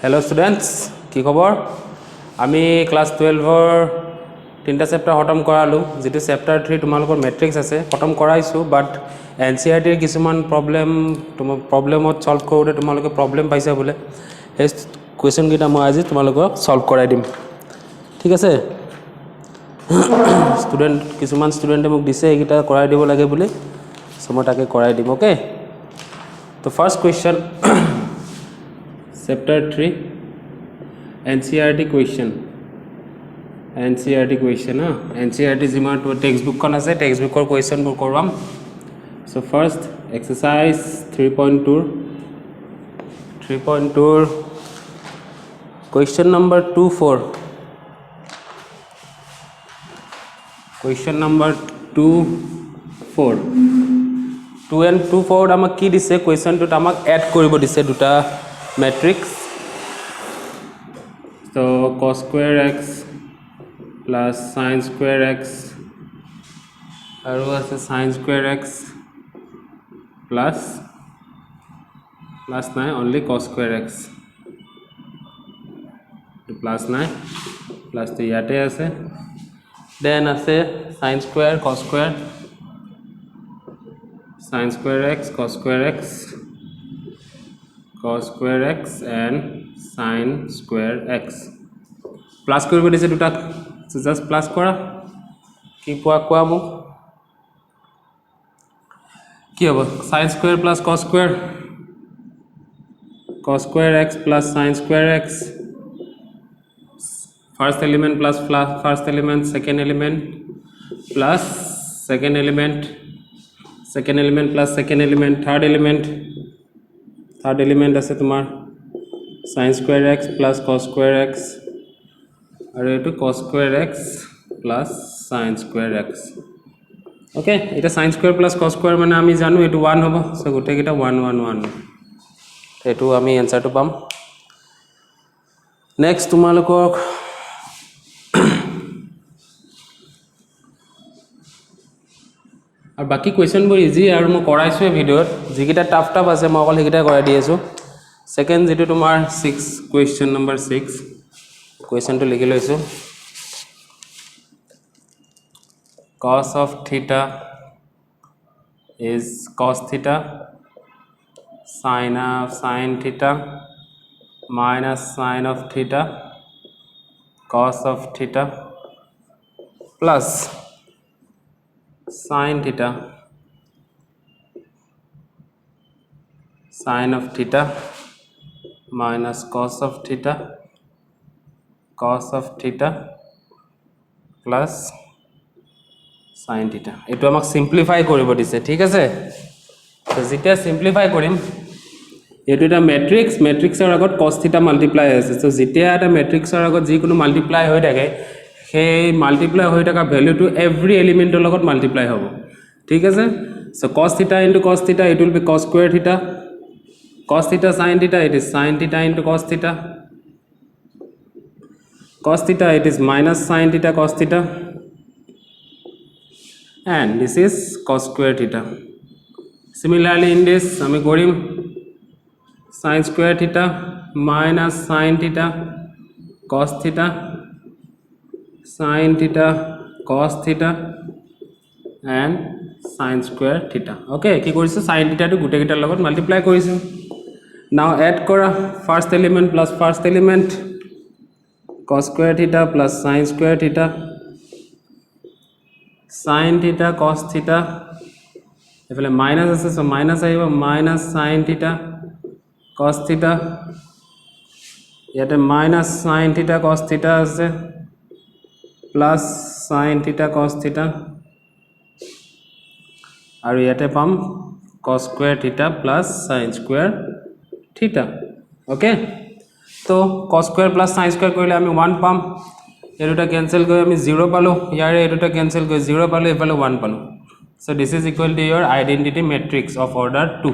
Hello students की खबर आमी class 12 तीनटा चैप्टार खतम करालु जेतु चैप्टार 3 तुम्हालोकर मैट्रिक्स আছে खतम कराइछु बट एनसीईआरटी किछुमान प्रॉब्लमत सल्व करोते तुम्हालोके प्रॉब्लम पाइसा बोले हे क्वेश्चन किटा মই আজি তোমালোকক सल्व कराइ दिम ठीक আছে स्टूडेंट किछुमान स्टूडेंटे মোক দিছে এইকিটা कराइ দিব লাগে বুলি সো মই তাকে कराइ দিম ओके तो first question Chapter 3 NCERT question NCERT जिमान तो टेक्स्ट बुक कौन है टेक्स्ट बुक क्वेश्चन बुक करवाम so first exercise 3.2 question number 24 2 and 24 आमक की दिसे क्वेश्चन तो आमक ऐड करिब दिसे दुटा मैट्रिक्स तो cos square x plus sin square x और sin square x plus ना only cos square x तो प्लस ना प्लस तो याते আছে देन আছে sin square cos square x cos square x and sin square x plus কৰিব দিছে দুটা জাস্ট প্লাস কৰা কি পোৱা কোৱা মোক কি হ'ব sin square plus cos square x plus sin square x first element plus first element second element plus second element plus second element third element আছে তোমাৰ sin square x plus cos square x और ये तो cos square x plus sin square x okay এটা sin square plus cos square মানে আমি জানো এটো 1 হ'ব সো গোটে কিটা 1 1 1 এটো আমি आंसरটো পাম নেক্সট তোমালোকক और बाकी क्वेश्चन बोर इजी और मैं कराइछु भिडियोत जिकिटा टफ আছে মই অকল হেকিটা কৰাই দি আছো सेकेंड जेटु तुमार 6 क्वेश्चन नंबर 6 क्वेश्चन तो लिखि लैछु cos of theta is cos theta sin theta minus sin of theta cos of theta plus sin theta sin of theta minus cos of theta plus sin theta এটো আমাক simplify কৰিব দিছে ঠিক আছে তো যেতিয়া সিম্পলিফাই কৰিম এটো এটা ম্যাট্ৰিক্সৰ আগত cos theta মাল্টিপ্লাই আছে তো যেতিয়া এটা ম্যাট্ৰিক্সৰ আগত যি কোনো মাল্টিপ্লাই হৈ থাকে সেই মাল্টিপ্লাই হৈ থকা ভ্যালুটো এভৰি এলিমেন্টৰ লগত মাল্টিপ্লাই হ'ব ঠিক আছে so cos theta into cos theta it will be cos square theta cos theta sin theta it is sin theta into cos theta it is minus sin theta cos theta and this is cos square theta similarly in this আমি কৰিম sin square theta minus sin theta cos theta sin theta cos theta and sin square theta okay কি কৰিছো sin theta to গুটে কিটাৰ লগত multiply কৰিছো now add kora first element plus first element cos square theta plus sin square theta sin theta cos theta এফালে minus আছে so minus আহিব minus sin theta cos theta ইয়াতে minus sin theta cos theta আছে plus sin theta cos theta और ইয়াতে পাম cos square theta plus sin square theta okay तो cos square plus sin square কৰিলে আমি 1 পাম এই দুটা ক্যান্সেল কৰি আমি 0 পালো ইয়াৰে এই দুটা ক্যান্সেল কৰি 0 পালো এফালে 1 পালো so this is equal to your identity matrix of order 2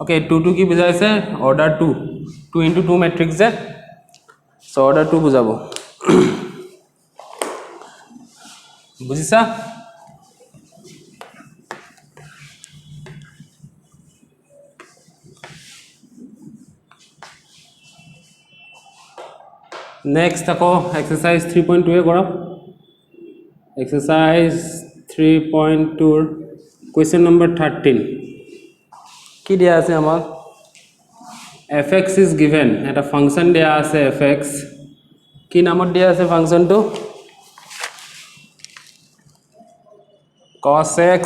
okay 2 কি বুঝাইছে অর্ডার 2 2 into 2 ম্যাট্রিক্স যে সো অর্ডার 2 বুঝাবো বুঝিছা নেক্সট আকৌ এক্সাৰসাইজ 3.2 এ কৰক এক্সাৰসাইজ 3.2 কুৱেশ্যন নম্বৰ 13 কি দিয়া আছে আমাক fx is given এটা ফাংশন দিয়া আছে fx কি নামত দিয়া আছে ফাংশনটো cos x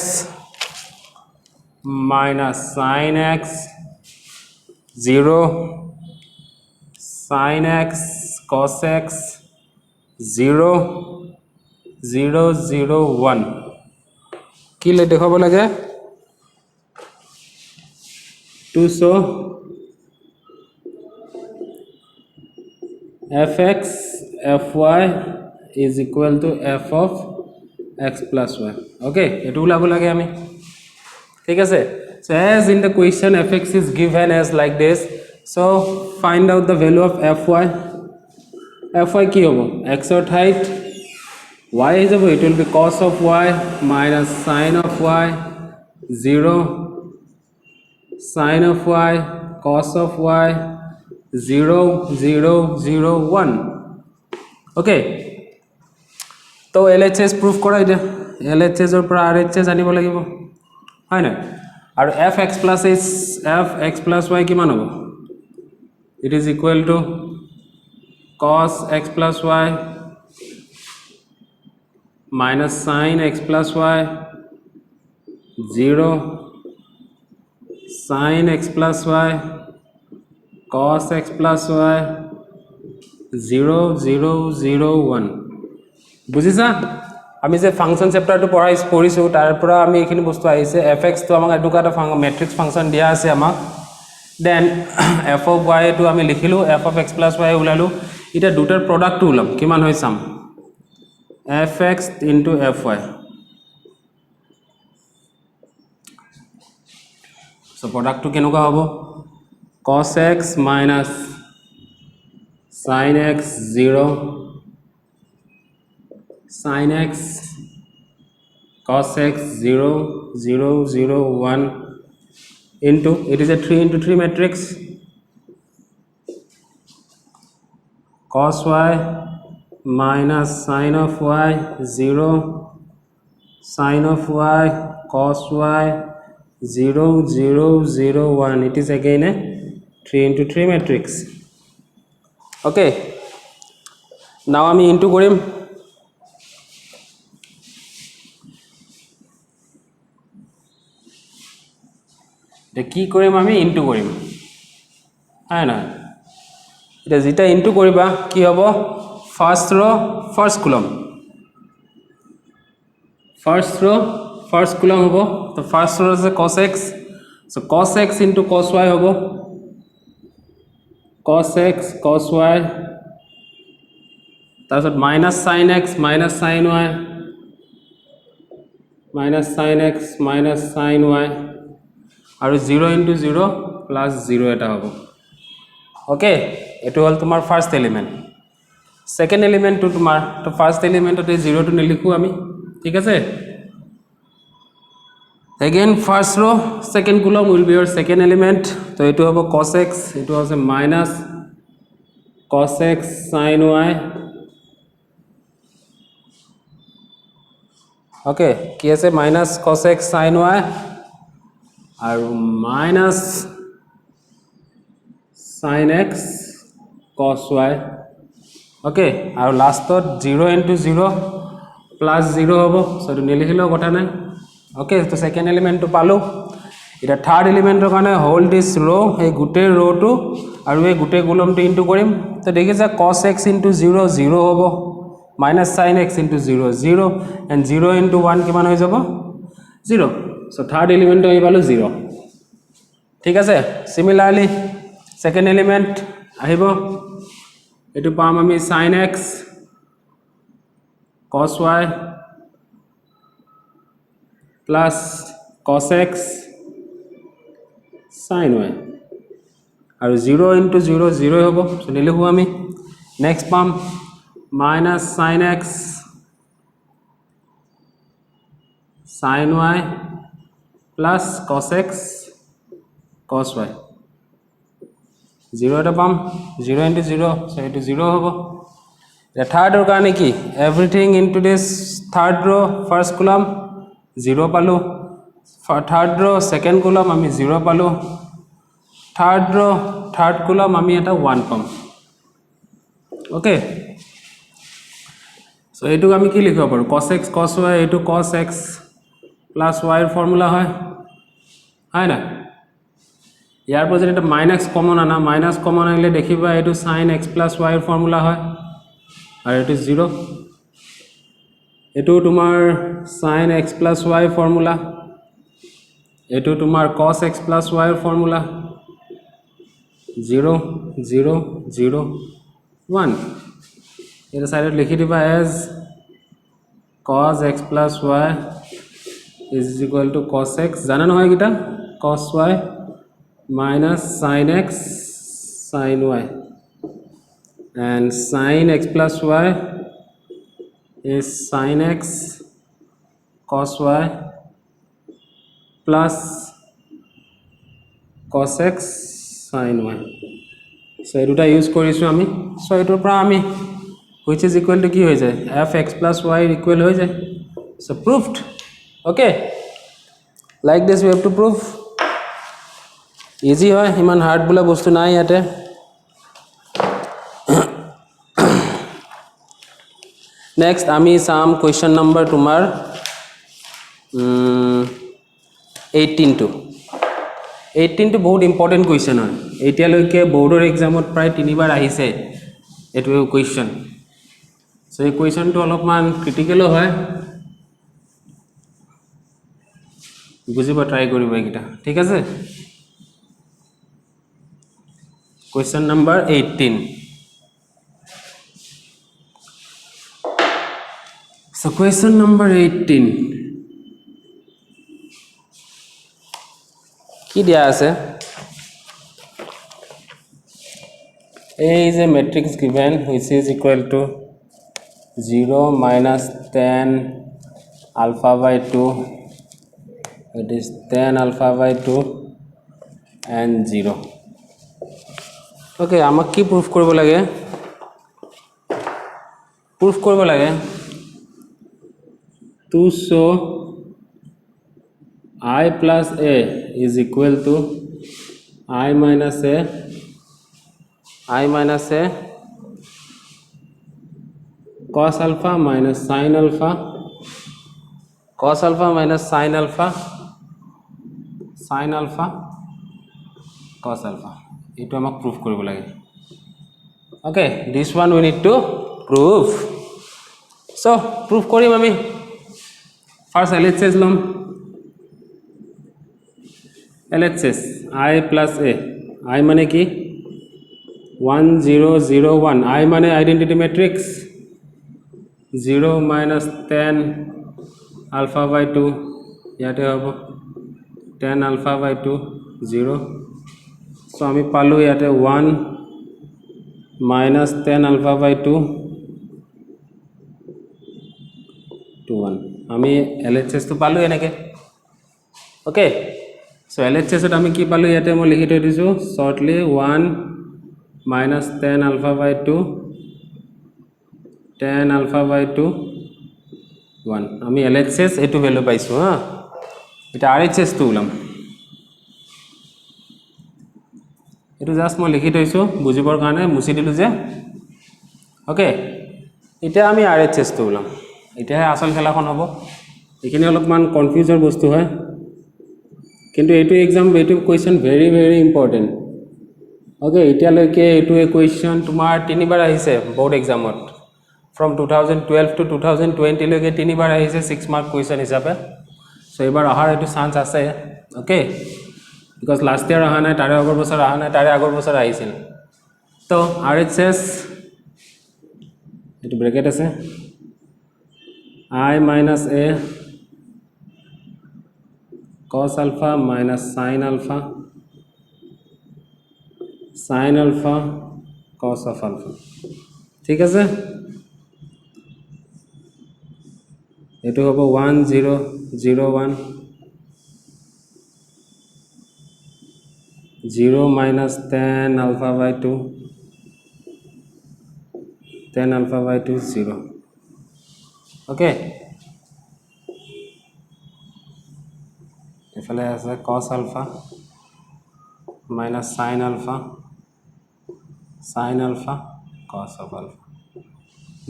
minus sin x 0 sin x cos x 0 0 0 1 কি লে দেখাব লাগে to show fx fy is equal to f of x plus y okay etu ulab lage ami thik ase so as in the question fx is given as like this so find out the value of fy ki hobo x or height y is hobo it will be cos of y minus sin of y 0 sin of y cos of y 0 0 0 1 okay तो LHS proof करा इधर LHS और पर RHS आने बोला कि वो है ना और fx plus y की मान होगा it is equal to cos x plus y minus sin x plus y 0 sin x plus y cos x plus y 0 0 0 1 বুজিছা আমি যে ফাংশন চ্যাপ্টারটো পঢ়িছো তাৰ পৰা আমি এখিনি বস্তু আইছে fx তো আমাক এটুকা এটা ম্যাট্ৰিক্স ফাংশন দিয়া আছে আমাক দেন f of y তো আমি লিখিলো f of x plus y উলালো এটা দুটাৰ প্ৰডাক্ট উলাম কিমান হয় চাম fx into fy so product তো কেনেকুৱা হ'ব cos x minus sin x 0 sin x cos x 0 0 0 1 into it is a 3 into 3 matrix cos y minus sin of y 0 sin of y cos y 0 0 0 1 it is again a 3 into 3 matrix okay now আমি into কৰিম কি কৰিম আমি into কৰিম হয় না এটা যেটা ইনটু কৰিবা কি হ'ব ফার্স্ট रो ফার্স্ট কলম হ'ব তো ফার্স্ট रो আছে cos x so cos x into cos y হ'ব cos x cos y তাৰপিছত minus sin x minus sin y minus sin x minus sin y और 0 into 0 plus 0 এটা হবে ওকে এটো হল তোমার ফার্স্ট এলিমেন্ট সেকেন্ড এলিমেন্ট তো তোমার তো ফার্স্ট এলিমেন্টতে 0 টো নিলিখো আমি ঠিক আছে again first row second column will be your second element তো এটো হবে cos x এটো আছে minus cos x sin y okay কি আছে minus cos x sin y और minus sin x cos y okay और लास्ट 0 into 0 plus 0 होबो सो निलिखिलो কথা নাই okay तो सेकेंड एलिमेंट तो पालो এটা থার্ড এলিমেন্টৰ কাৰণে হোল দিস रो এই গুটে रो টু আৰু এই গুটে কলমটো ইনটু কৰিম তো দেখিছা cos x into 0 0 होबो minus sin x into 0 0 and 0 into 1 কিমান হৈ যাব 0 so third element হৈ পালো 0 ঠিক আছে similarly second element আহিব এটো পাম আমি sin x cos y plus cos x sin y আৰু 0 into 0 0 হ'ব so লিখো আমি next পাম minus sin x sin y plus cos x cos y 0 এটা পাম 0 into 0 so it is 0 hobo থাৰ্ডৰ কাৰণে কি এভৰিথিং ইনটু দিছ থাৰ্ড ৰ ফাৰ্ষ্ট কলাম 0 পালোঁ থাৰ্ড ৰ ছেকেণ্ড কলাম আমি 0 পালোঁ থাৰ্ড ৰ থাৰ্ড কলাম আমি এটা 1 পাম ওকে সো এইটো আমি কি লিখিব পাৰোঁ cos x cos y এইটো cos x প্লাছ y ৰ ফৰ্মুলা হয় না ইয়াৰ পৰা যদি এটা মাইনাছ কমন আনা মাইনাছ কমন আনিলে দেখিবা এইটো sin x প্লাছ y ৰ ফৰ্মুলা হয় আৰু এইটো 0 এইটো তোমাৰ sin x plus y formula এইটো তোমাৰ cos x প্লাছ y ৰ ফৰ্মুলা 0 0 0 1 এটা সাইডত লিখি দিবা as cos x plus y is equal to cos x জানা নহয় কিটা cos y minus sin x sin y and sin x plus y is sin x cos y plus cos x sin y so এই দুটা use কৰিছো আমি so এটোৰ পৰা আমি which is equal to কি হৈ যায় fx plus y equal হৈ যায় so proved okay like this we have to prove easy হয় ইমান হার্ড বলা বস্তু নাই ইয়াতে next আমি সাম question number তোমাৰ 18 to 18 to বহুত ইম্পৰ্টেন্ট question হয় এতিয়ালৈকে বোৰ্ডৰ এক্সামত প্ৰায় তিনিবাৰ আহিছে এটো question so এই question to অলপমান ক্ৰিটিক্যাল হয় বুজিব ট্ৰাই কৰিব এইটা ঠিক আছে question number 18 so question number 18 কি দিয়া আছে A is a matrix given which is equal to 0 minus 10 alpha by 2 it is 10 alpha by 2 and 0 okay আমাক কি প্রুফ কৰিব লাগে to show I plus a is equal to I minus a cos alpha minus sin alpha cos alpha minus sin alpha cos alpha এটো আমাক proof কৰিব লাগে okay this one we need to prove so proof কৰিম আমি first LHS লম LHS I plus a I মানে কি 1 0 0 1 I মানে identity matrix 0 minus 10 alpha by 2 ইয়াতে হ'ব 10 alpha by 2 0 so আমি পালো ইয়াতে 1 minus 10 alpha by 2 to 1 আমি LHS তো পালো এনেকে okay so LHS ত আমি কি পালো ইয়াতে মই লিখি থৈ দিছো shortly 1 minus 10 alpha by 2 10 alpha by 2 1 আমি LHS এটো ভ্যালু পাইছো হ্যাঁ এটা RHS তো উলাম এটো জাস্ট মই লিখি থৈছো বুজিবৰ কাৰণে মুছি দিলু যে ওকে এটা আমি RHS তো উলাম এটা আসল খেলাখন হ'ব এখানে অলপমান কনফিউজৰ বস্তু হয় কিন্তু এটো एग्जाम এটো question very very important okay এতিয়ালৈকে এটো কোয়েশ্চন তোমাৰ তিনিবাৰ আহিছে বোৰ্ড एग्जामত from 2012 to 2020 লৈকে তিনিবাৰ আহিছে 6 মাৰ্ক কোয়েশ্চন হিচাপে সো এবাৰ আহাৰ এটো চান্স আছে ওকে because last year আহা নাই তাৰে আগৰ বছৰ আহা নাই তাৰে আগৰ বছৰ আহিছিল তো RHS এটো ব্র্যাকেট আছে I minus a cos alpha minus sin alpha cos of alpha ঠিক আছে এটো হ'ব 1 0 0 1 0 minus 10 alpha by 2 tan alpha by 2 0 okay এফালে আছে cos alpha minus sin alpha cos of alpha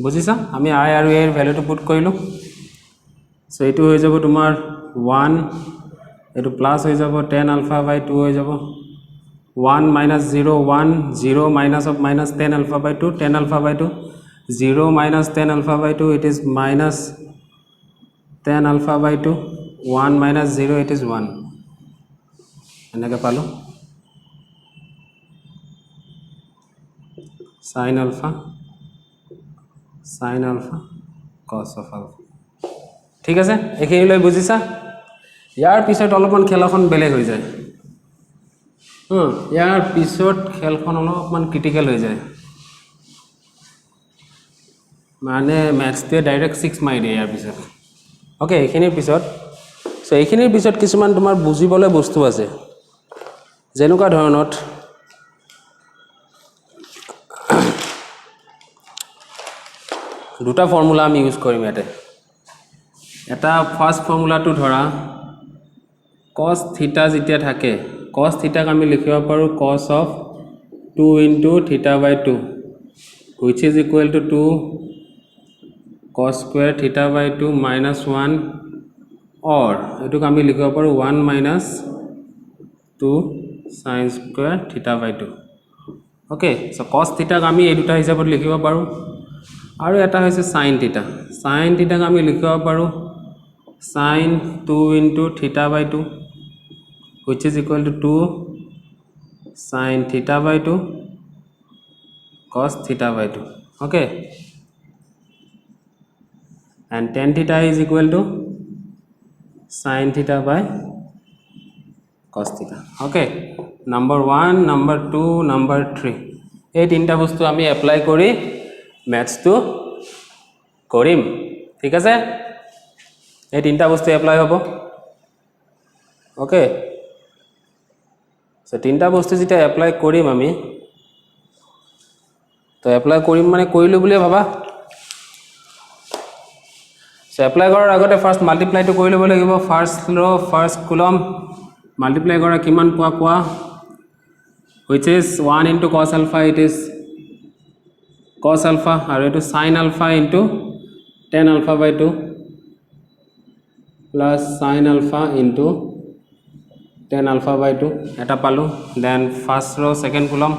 বুজিছা আমি i আৰু a এৰ ভ্যালুটো পুট কৰিলো সো এটো হৈ যাব তোমাৰ 1 এটো প্লাস হৈ যাব tan alpha by 2 হৈ যাব 1 minus 0 1 0 minus of minus tan alpha by 2 tan alpha by 2 0 minus tan alpha by 2 it is minus tan alpha by 2 1 minus 0 it is 1 এনেকৈ পালো sin alpha cos of alpha ঠিক আছে এখিনি লৈ বুজিছা ইয়াৰ পিছত অলপমান খেলখন বেলেগ হৈ যায় ইয়াৰ পিছত খেলখন অলপমান ক্ৰিটিক্যাল হৈ যায় মানে ম্যাথছতে ডাইৰেক্ট 6 মাৰি দিয়ে ইয়াৰ পিছত ওকে এখিনিৰ পিছত সো এখিনিৰ পিছত কিছুমান তোমাৰ বুজিবলৈ বস্তু আছে যেনেকুৱা ধৰণত দুটা ফৰ্মুলা আমি ইউজ কৰিম ইয়াতে এটা ফাৰ্স্ট ফৰ্মুলাটো ধৰা cos থিটা যেতিয়া থাকে cos থিটাক আমি লিখিব পাৰো cos of 2 into theta by 2 which is equal to 2 cos square theta by 2 minus 1 or এটুক আমি লিখিব পাৰো 1 minus 2 sin square theta by 2 okay so cos থিটাক আমি এই দুটা হিচাপত লিখিব পাৰো আৰু এটা হৈছে sin থিটাক আমি লিখিব পাৰো sin 2 into theta by 2 which is equal to 2 sin theta by 2 cos theta by 2 okay and tan theta is equal to sin theta by cos theta okay number 1 number 2 number 3 এই তিনটা বস্তু আমি apply কৰি maths তো কৰিম ঠিক আছে এই তিনটা বস্তু এপ্লাই হ'ব ওকে সো তিনটা বস্তু যেটা এপ্লাই কৰিম আমি তো এপ্লাই কৰিম মানে কৰিলো বুলি ভাবা সো এপ্লাই কৰাৰ আগতে ফাৰ্স্ট মাল্টিপ্লাইটো কৰি ল'ব লাগিব ফাৰ্স্ট ৰ ফাৰ্স্ট কলম মাল্টিপ্লাই কৰা কিমান পোৱা which is 1 into cos alpha it is cos alpha আৰু এটো sin alpha into tan alpha by 2 plus sin alpha into tan alpha by 2 এটা পালো then first row second column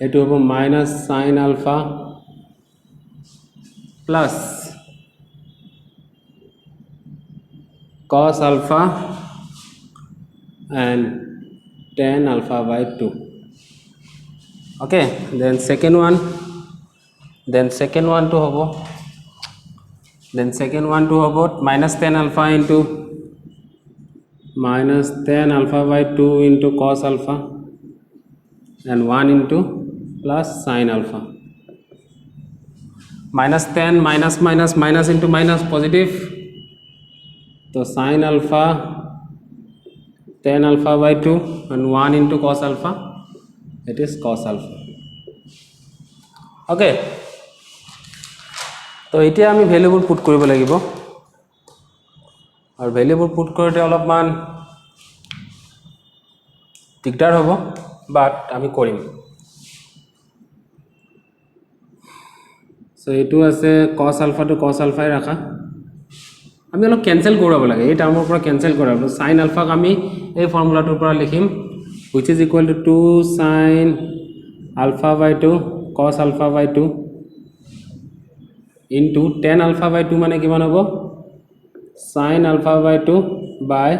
এটো হ'ব minus sin alpha plus cos alpha and tan alpha by 2 okay then second one to hobo minus tan alpha into minus tan alpha by 2 into cos alpha and 1 into plus sin alpha minus tan minus into minus positive so sin alpha tan alpha by 2 and 1 into cos alpha it is cos alpha okay তো এতিয়া আমি ভ্যালুবোৰ put কৰিব লাগিব আৰু ভ্যালুবোৰ put কৰোতে অলপমান দিগদাৰ হ'ব বাট আমি কৰিম সো এটো আছে cos alpha to cos alpha ৰাখা আমি অলপ ক্যান্সেল কৰাব লাগে এই টাৰ্মৰ পৰা ক্যান্সেল কৰাব sin alpha আমি এই ফৰ্মুলাটোৰ পৰা লিখিম which is equal to 2 sin alpha by 2 cos alpha by 2 into tan alpha by 2 মানে কিমান হ'ব sin alpha by 2 by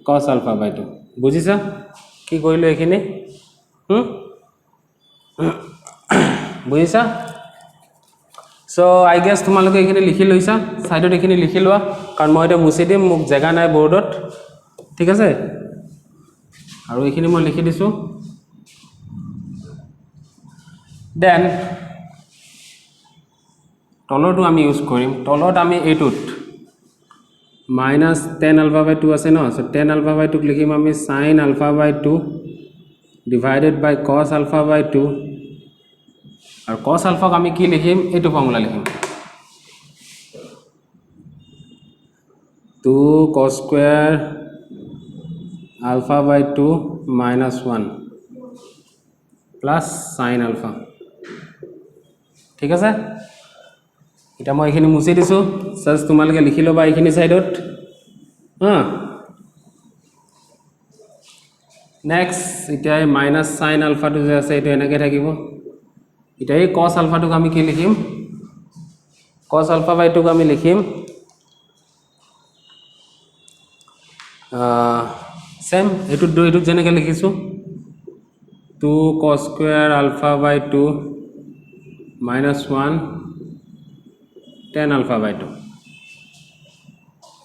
cos alpha by 2 বুজিছা কি কৰিলো এখিনি বুজিছা সো আই গেস তোমালোকে এখিনি লিখি লৈছা সাইডত এখিনি লিখি লোৱা কাৰণ মই এটা মুছি দিম মোক জায়গা নাই বোৰ্ডত ঠিক আছে আৰু এখিনি মই লিখি দিছো দেন তলৰটো আমি ইউজ কৰিম তলত আমি এটুত minus tan alpha by 2 আছে ন সো tan alpha by 2 লিখিম আমি sin alpha by 2 divided by cos alpha by 2 আৰু cos আলফাক আমি কি লিখিম এইটো ফৰ্মুলা লিখিম 2 cos square alpha by 2 minus 1 plus sin alpha ঠিক আছে এটা মই এখিনি মুছি দিছো জাস্ট তোমালকে লিখি লবা এখিনি সাইডত নেক্সট এটা মাইনাস sin alpha টু যে আছে এটা এনেকে থাকিব এটা এই cos alpha টুক আমি কি লিখিম cos alpha by 2 ক আমি লিখিম সেম এটু জেনেকে লিখিছো 2 cos square alpha by 2 minus 1 tan alpha by 2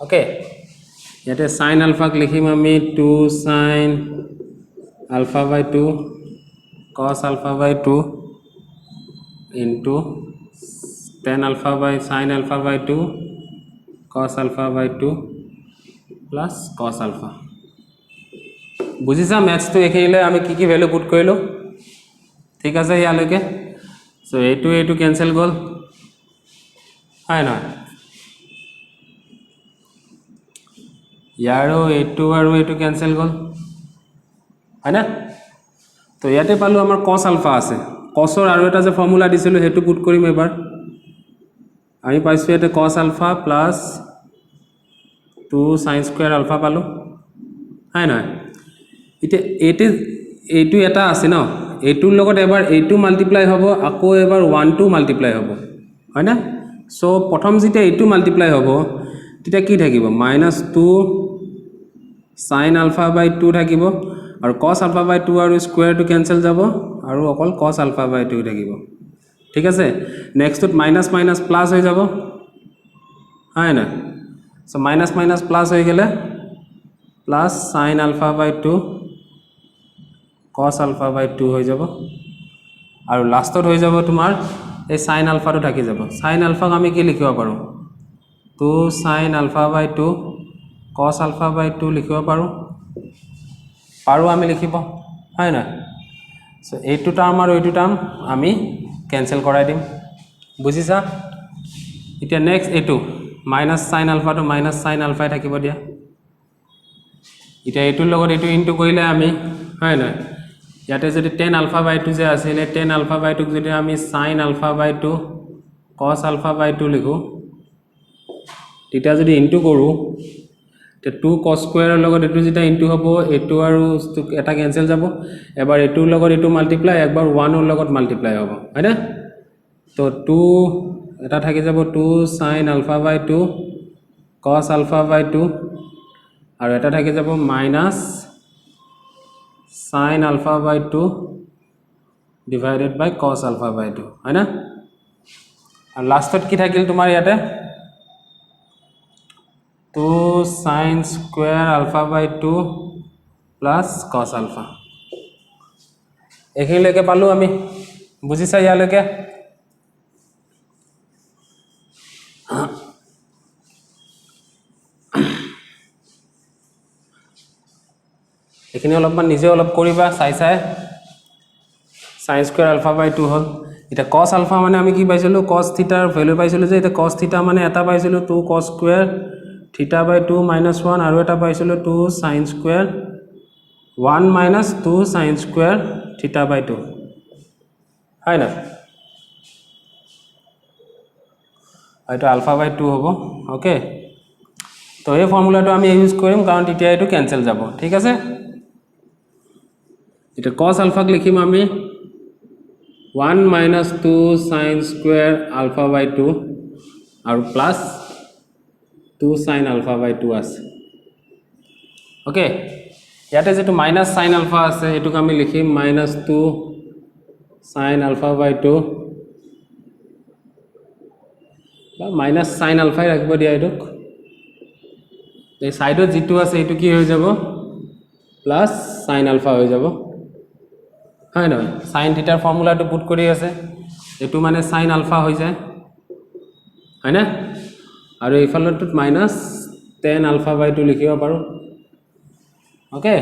okay ইয়াতে sin alpha ক লিখিম আমি 2 sin alpha by 2 cos alpha by 2 into tan alpha by sin alpha by 2 cos alpha by 2 plus cos alpha বুজিছা maths তো এখানে আমি কি কি ভ্যালু পুট কৰিলো ঠিক আছে ইয়ালৈকে সো এইটো ক্যান্সেল গল হয় না ইয়াৰো এইটো আৰু এইটো ক্যান্সেল গল হয় না তো ইয়াতে পালো আমাৰ cos alpha আছে cosৰ আৰু এটা যে ফৰ্মুলা দিছিল হেতু পুট কৰিম এবাৰ আমি পাইছো এটা cos alpha plus 2 sin square alpha পালো হয় না এইটো এটা আছে ন এইটোৰ লগত এবাৰ এইটো মাল্টিপ্লাই হ'ব আকৌ এবাৰ 1 2 মাল্টিপ্লাই হ'ব হয় না সো প্ৰথম যেটা এইটো মাল্টিপ্লাই হ'ব তেতিয়া কি থাকিব -2 sin alpha by 2 থাকিব আৰু cos alpha by 2 আৰু স্কয়াৰ টু ক্যান্সেল যাব আৰু অকল cos alpha by 2 থাকিব ঠিক আছে নেক্সটত মাইনাস মাইনাস প্লাস হৈ যাব হয় না সো মাইনাস মাইনাস প্লাস হৈ গেলে plus sin alpha by 2 cos alpha by 2 হৈ যাব আৰু লাষ্টত হৈ যাব তোমাৰ এই sin alpha টো থাকি যাব sin alpha আমি কি লিখিব পাৰো 2 sin alpha by 2 cos alpha by 2 লিখিব পাৰো আমি লিখিব হয় না সো এইটো টাৰ্ম আৰু এইটো টাৰ্ম আমি ক্যান্সেল কৰাই দিম বুজিছা এতিয়া নেক্সট এইটো মাইনাস sin alpha টো মাইনাস sin alpha থাকিব দিয়া এতিয়া এইটোৰ লগত এইটো ইনটু কৰিলে আমি হয় না ইয়াতে যদি tan alpha by 2 যে আছিল tan alpha by 2 যদি আমি sin alpha by 2 cos alpha by 2 লিখো তেতিয়া যদি ইনটু কৰো তে 2 cos square ৰ লগত এটো যেটা ইনটু হ'ব এটো আৰু এটা ক্যান্সেল যাব এবাৰ এটোৰ লগত এটো মাল্টিপ্লাই একবাৰ 1 ৰ লগত মাল্টিপ্লাই হ'ব হয়না তো 2 এটা থাকি যাব 2 sin alpha by 2 cos alpha by 2 আৰু এটা থাকি যাব minus sin alpha by 2 divided by cos alpha by 2 হয়না আৰু লাষ্টত কি থাকিল তোমাৰ ইয়াতে 2 sin square alpha by 2 plus cos alpha এখিলৈকে পালো আমি বুজিছা ইয়ালৈকে এখিনি অলপমান নিজে অলপ কৰিবা চাই sin square alpha by 2 হল এটা cos alpha মানে আমি কি পাইছিলো cos theta ৰ ভ্যালু পাইছিলো যে এটা cos theta মানে এটা পাইছিলো 2 cos square theta by 2 minus 1 আৰু এটা পাইছিলো 2 sin square 1 minus 2 sin square theta by 2 হয় না এটা alpha by 2 হ'ব ওকে তো এই ফর্মুলাটো আমি ইউজ কৰিম কাৰণ তেতিয়া এটো ক্যান্সেল যাব ঠিক আছে এটা cos alpha ক লিখিম আমি 1 minus 2 sin square alpha by 2 আৰু প্লাস 2 sin alpha by 2 আছে ওকে ইয়াতে যেটো মাইনাস sin alpha আছে এটোক আমি লিখিম -2 sin alpha by 2 বা মাইনাস sin alpha ৰাখিব দিয়া এটোক এই সাইডত যেটো আছে এটো কি হৈ যাব প্লাস sin alpha হৈ যাব হয় না sin theta ৰ ফৰ্মুলাটো পুট কৰি আছে এটো মানে sin alpha হৈ যায় হয় না আৰু এইফালৰটোত মাইনাস tan alpha by 2 লিখিব পাৰো ওকে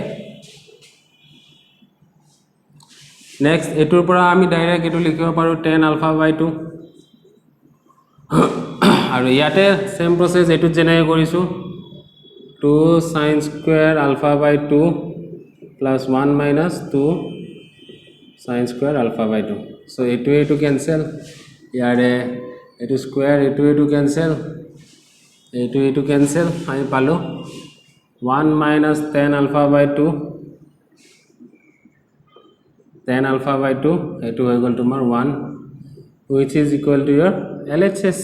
নেক্সট এটোৰ পৰা আমি ডাইৰেক্ট এটো লিখিব পাৰো tan alpha by 2 আৰু ইয়াতে সেম প্ৰসেস এটো জেনাই কৰিছো 2 sin square alpha by 2 plus 1 minus 2 sin square alpha by 2 so eto cancel yare eto square eto cancel eto cancel ami palo 1 minus tan alpha by 2 tan alpha by 2 eto equal to 1 which is equal to your LHS.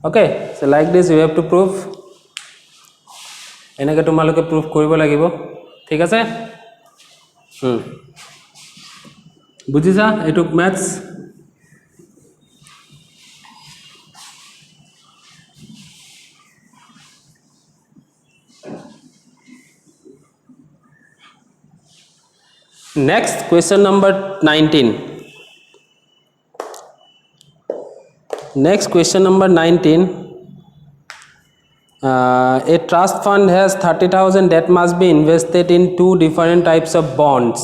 Okay, so like this you have to prove enake tumaloke proof koribo lagibo ঠিক আছে বুঝিছা এটুক maths next question number 19 next question number 19 a trust fund has 30,000 that must be invested in two different types of bonds.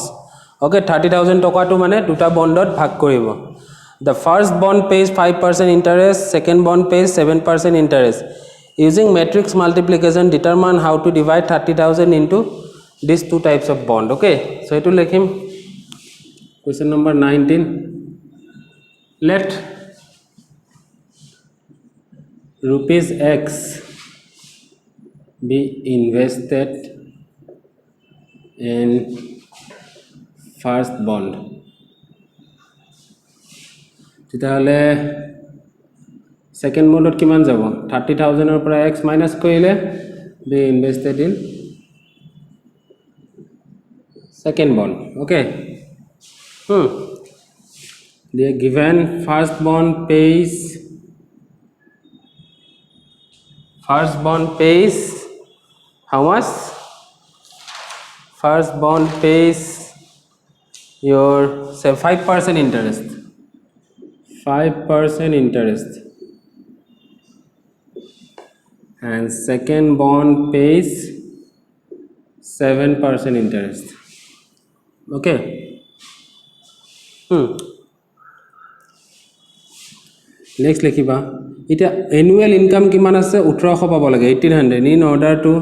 Okay, 30,000 toka to mane duta bondot bhag koribo. The first bond pays 5% interest, second bond pays 7% interest. Using matrix multiplication, determine how to divide 30,000 into these two types of bond. Okay, so it will him question number 19. Let rupees X be invested in first bond তেতিয়াহলে second বন্ডত কিমান যাব 30,000 এর পৰা x minus কৰিলে be invested in second bond. Okay, the given first bond pays how much? First bond pays your say 5% interest. 5% interest. And second bond pays 7% interest. Okay. Next likhiba. Ita annual income kiman ase 1800 pabo lage 1800 in order to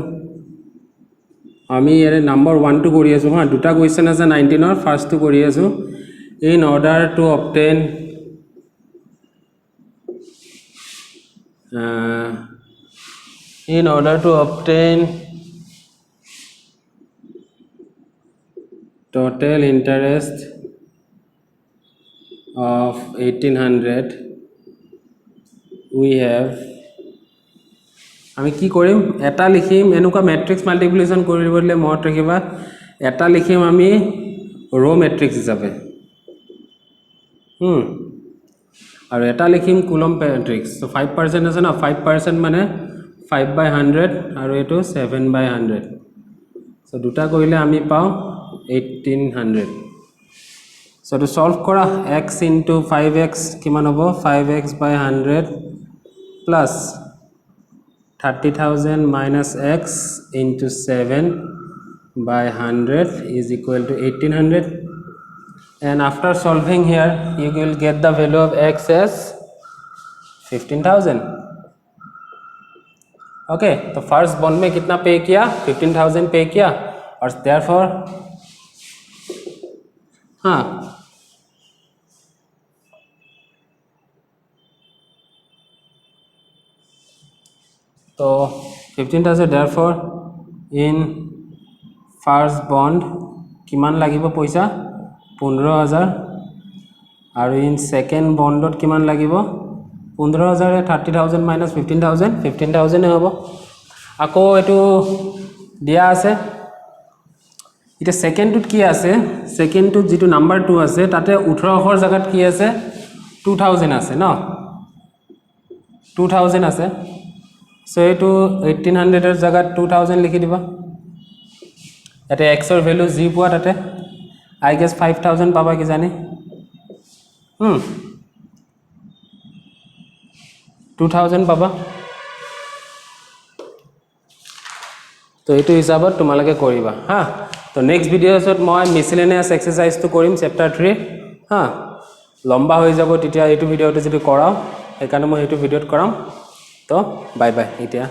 আমি এর number 1 two করি আছো হ্যাঁ দুটা question আছে 19 এর first two করি আছো in order to obtain total interest of 1800 we have আমি কি কৰিম এটা লিখিম এনুকা ম্যাট্ৰিক্স মাল্টিপ্লিকেশন কৰিবলে মত ৰাখিবা এটা লিখিম আমি ৰো ম্যাট্ৰিক্স হিচাপে আৰু এটা লিখিম কুলম ম্যাট্ৰিক্স সো 5% আছে না 5% মানে 5/100 আৰু এটো 7/100 সো দুটা কৰিলে আমি পাও 1800 সো টু সলভ কৰা x * 5x কিমান হ'ব 5x/100 plus 30,000 minus x into 7/100 is equal to 1800 and after solving here you will get the value of x as 15,000. Okay, तो first bond में कितना पे किया 15,000 पे किया और therefore हाँ तो 15,000 therefore in first bond কিমান লাগিব পইচা 15,000 আৰু in second bondত কিমান লাগিব 15,000 এ 30,000 minus 15,000 এ হ'ব আকৌ এটো দিয়া আছে এটা সেকেন্ডত কি আছে সেকেন্ডত যেটো নাম্বার 2 আছে তাতে 1800 এর জায়গাত কি আছে 2000 আছে ন 2000 আছে সো এটো 1800 এর জায়গাত 2000 লিখি দিবা এতে x এর ভ্যালু জি পোৱা তাতে আই গেস 5000 পাবা কি জানি 2000 পাবা তো এটো হিসাবত তোমালকে কৰিবা হা তো নেক্সট ভিডিঅ'ছত মই মিছলেনিয়াছ এক্সাৰচাইজটো কৰিম চেপ্টাৰ 3 হা লম্বা হৈ যাব তেতিয়া এইটো ভিডিঅ'টো যদি কৰাও সেইকাৰণে মই এইটো ভিডিঅ'ত কৰাম তো বাই বাই এতিয়া